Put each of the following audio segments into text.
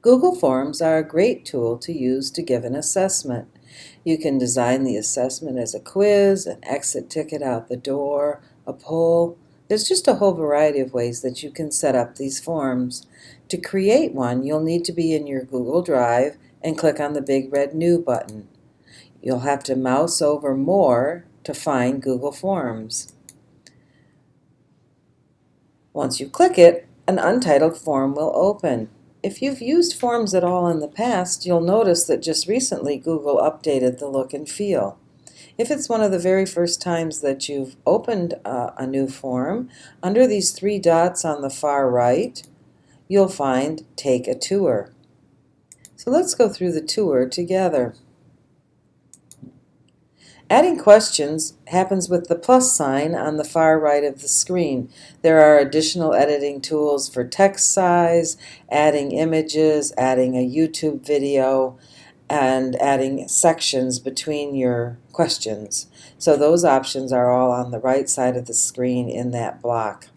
Google Forms are a great tool to use to give an assessment. You can design the assessment as a quiz, an exit ticket out the door, a poll. There's just a whole variety of ways that you can set up these forms. To create one, you'll need to be in your Google Drive and click on the big red New button. You'll have to mouse over More to find Google Forms. Once you click it, an untitled form will open. If you've used forms at all in the past, you'll notice that just recently Google updated the look and feel. If it's one of the very first times that you've opened a new form, under these three dots on the far right, you'll find Take a Tour. So let's go through the tour together. Adding questions happens with the plus sign on the far right of the screen. There are additional editing tools for text size, adding images, adding a YouTube video, and adding sections between your questions. So those options are all on the right side of the screen in that block.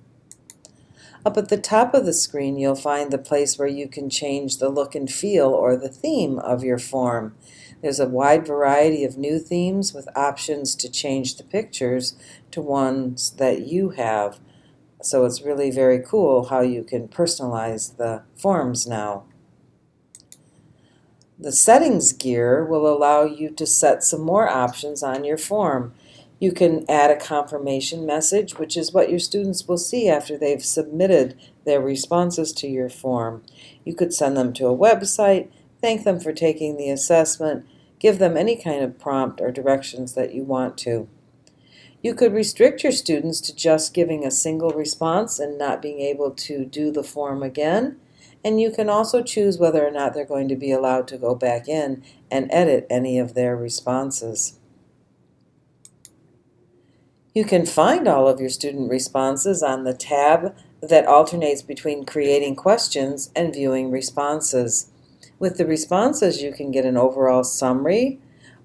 Up at the top of the screen, you'll find the place where you can change the look and feel or the theme of your form. There's a wide variety of new themes with options to change the pictures to ones that you have. So it's really very cool how you can personalize the forms now. The settings gear will allow you to set some more options on your form. You can add a confirmation message, which is what your students will see after they've submitted their responses to your form. You could send them to a website, thank them for taking the assessment, give them any kind of prompt or directions that you want to. You could restrict your students to just giving a single response and not being able to do the form again. And you can also choose whether or not they're going to be allowed to go back in and edit any of their responses. You can find all of your student responses on the tab that alternates between creating questions and viewing responses. With the responses, you can get an overall summary,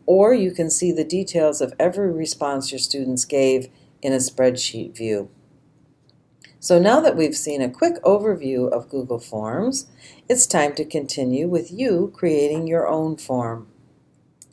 or you can see the details of every response your students gave in a spreadsheet view. So now that we've seen a quick overview of Google Forms, it's time to continue with you creating your own form.